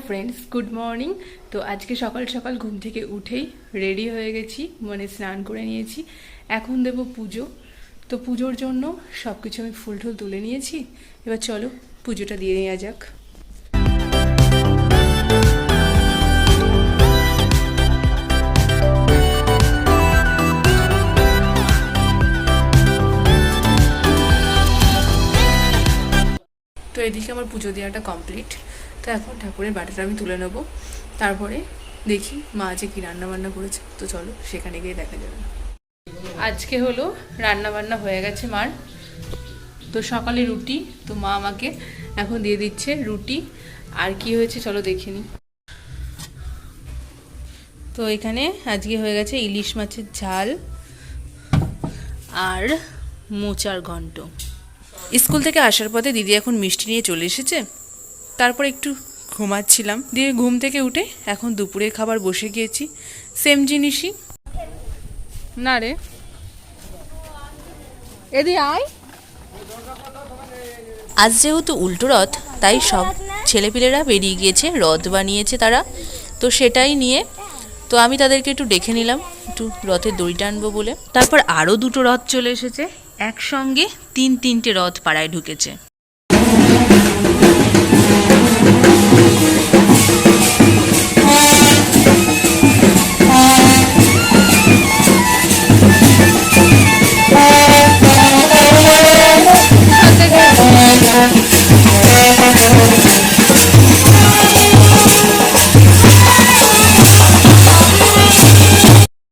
Friends, good morning. তো আজকে সকাল সকাল ঘুম থেকে উঠেই রেডি হয়ে গেছি, মানে স্নান করে নিয়েছি। এখন দেব পুজো। তো পুজোর জন্য সব কিছু আমি ফুল টুল তুলে নিয়েছি। এবার চলো পুজোটা দিয়ে নেওয়া যাক। তো এদিকে আমার পুজো দেওয়াটা কমপ্লিট। তো এখন ঠাকুরের বাটিটা আমি তুলে নেবো, তারপরে দেখি মা আজকে কী রান্নাবান্না করেছে। তো চলো সেখানে গিয়ে দেখা যাবে। আজকে হলো রান্নাবান্না হয়ে গেছে মার। তো সকালে রুটি, তো মা আমাকে এখন দিয়ে দিচ্ছে রুটি। আর কি হয়েছে চলো দেখে নিই। তো এখানে আজকে হয়ে গেছে ইলিশ মাছের ঝাল আর মোচার ঘন্ট। স্কুল থেকে আসার পথে দিদি এখন মিষ্টি নিয়ে চলে এসেছে। তারপর একটু ঘুমাচ্ছিলাম, দিয়ে ঘুম থেকে উঠে এখন দুপুরে খাবার বসে গিয়েছি। সেম জিনিসই না রে, এদি আয়। আজ যেহেতু উল্টো রথ, তাই সব ছেলেপিলেরা বেরিয়ে গিয়েছে, রথ বানিয়েছে তারা। তো সেটাই নিয়ে তো আমি তাদেরকে একটু ডেকে নিলাম, একটু রথের দড়িটা আনবো বলে। তারপর আরও দুটো রথ চলে এসেছে, একসঙ্গে তিনটে রথ পাড়ায় ঢুকেছে।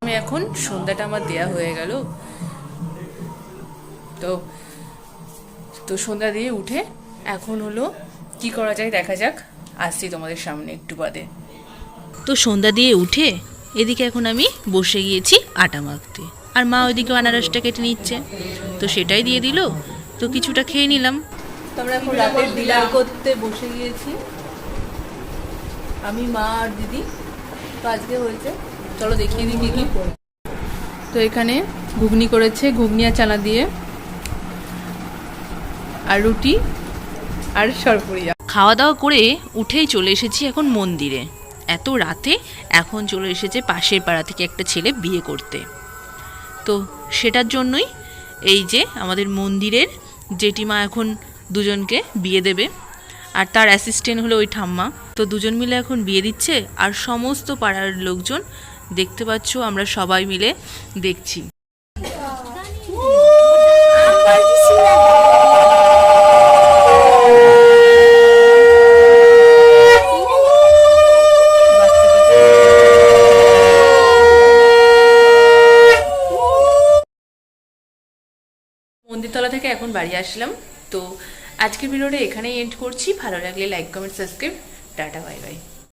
আমি এখন সন্ধ্যাটা আমার দেয়া হয়ে গেল। তো তো সন্ধ্যা দিয়ে উঠে এখন হলো কি করা যায় দেখা যাক। আসছি তোমাদের সামনে একটু বাদে। তো সন্ধ্যা দিয়ে উঠে এদিকে এখন আমি বসে গিয়েছি আটা মাখতে, আর মা ওইদিকে আনারসটা কেটে নিচ্ছে। তো সেটাই দিয়ে দিল, তো কিছুটা খেয়ে নিলাম। তো আমরা এখন রাতের ডিনার করতে বসে গিয়েছি, আমি, মা আর দিদি। তো আজকে হয়েছে, চলো দেখিয়ে দিই কী কী। তো এখানে ঘুগনি করেছে, ঘুগনি আর চানা দিয়ে, আর রুটি আর সরপুরিয়া। খাওয়া দাওয়া করে উঠেই চলে এসেছি এখন মন্দিরে। এত রাতে এখন চলে এসেছে পাশের পাড়া থেকে একটা ছেলে বিয়ে করতে। তো সেটার জন্যই এই যে আমাদের মন্দিরের জেঠিমা এখন দুজনকে বিয়ে দেবে, আর তার অ্যাসিস্ট্যান্ট হলো ওই ঠাম্মা। তো দুজন মিলে এখন বিয়ে দিচ্ছে, আর সমস্ত পাড়ার লোকজন দেখতে পাচ্ছ, আমরা সবাই মিলে দেখছি। মন্দিরতলা থেকে এখন বাড়ি আসলাম। তো আজকের ভিডিওটা এখানেই এন্ড করছি। ভালো লাগলে like, comment, subscribe. Tata, bye bye.